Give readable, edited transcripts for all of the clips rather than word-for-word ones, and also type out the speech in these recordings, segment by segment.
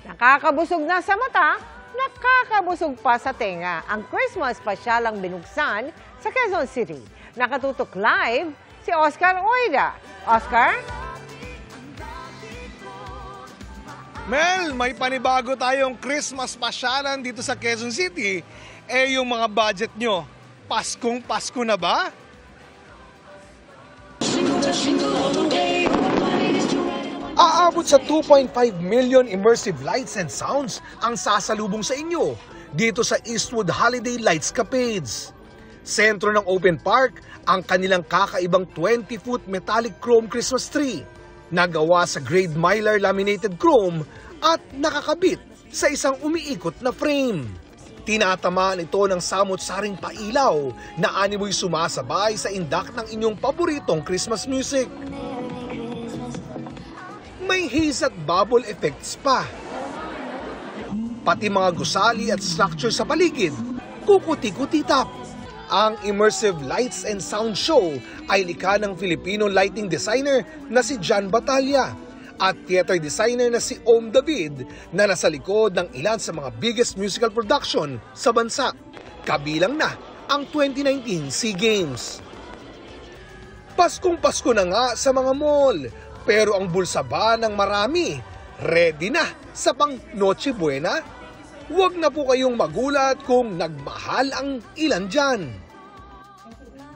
Nakakabusog na sa mata, nakakabusog pa sa tenga. Ang Christmas pasyalang binuksan sa Quezon City. Nakatutok live si Oscar Oida. Oscar? Mel, may panibago tayong Christmas pasyalan dito sa Quezon City. Yung mga budget nyo, Paskong Pasko na ba? Aabot sa 2.5 million immersive lights and sounds ang sasalubong sa inyo dito sa Eastwood Holiday Lights Capades. Sentro ng open park ang kanilang kakaibang 20-foot metallic chrome Christmas tree na gawa sa grade mylar laminated chrome at nakakabit sa isang umiikot na frame. Tinatamaan ito ng samot-saring pailaw na animoy sumasabay sa indak ng inyong paboritong Christmas music. May haze at bubble effects pa. Pati mga gusali at structure sa paligid, kukuti-kutitap. Ang immersive lights and sound show ay likha ng Filipino lighting designer na si John Batalla at theater designer na si Om David na nasa likod ng ilan sa mga biggest musical production sa bansa. Kabilang na ang 2019 SEA Games. Paskong Pasko na nga sa mga mall, pero ang bulsa ba ng marami ready na sa pang Noche Buena? Huwag na po kayong magulat kung nagmahal ang ilan dyan.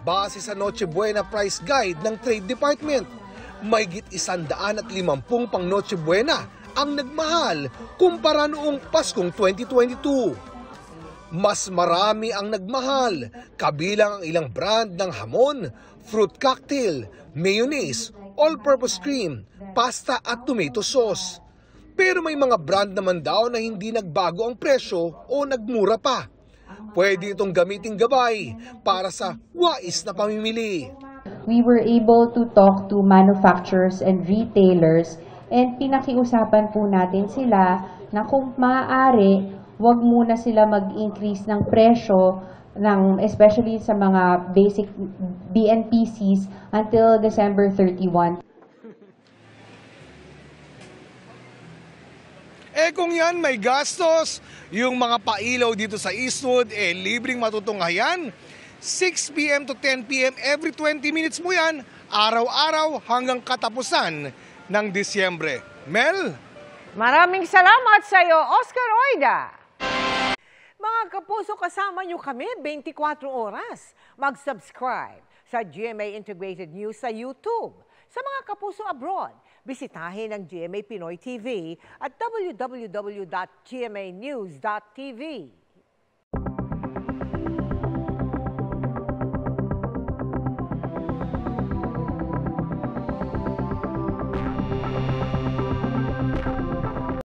Base sa Noche Buena Price Guide ng Trade Department, mahigit 150 pang Noche Buena ang nagmahal kumpara noong Paskong 2022. Mas marami ang nagmahal, kabilang ang ilang brand ng hamon, fruit cocktail, mayonnaise, all-purpose cream, pasta at tomato sauce. Pero may mga brand naman daw na hindi nagbago ang presyo o nagmura pa. Pwede itong gamiting gabay para sa wais na pamimili. We were able to talk to manufacturers and retailers and pinakiusapan po natin sila na kung maaari, wag muna sila mag-increase ng presyo especially sa mga basic BNPCs until December 31. Kung yan may gastos, yung mga pailaw dito sa Eastwood, libreng matutunghayan. 6 p.m. to 10 p.m. every 20 minutes mo yan, araw-araw hanggang katapusan ng Disyembre. Mel? Maraming salamat sa iyo, Oscar Oida. Mga kapuso, kasama nyo kami 24 oras. Mag-subscribe sa GMA Integrated News sa YouTube. Sa mga kapuso abroad, bisitahin ang GMA Pinoy TV at www.gmanews.tv.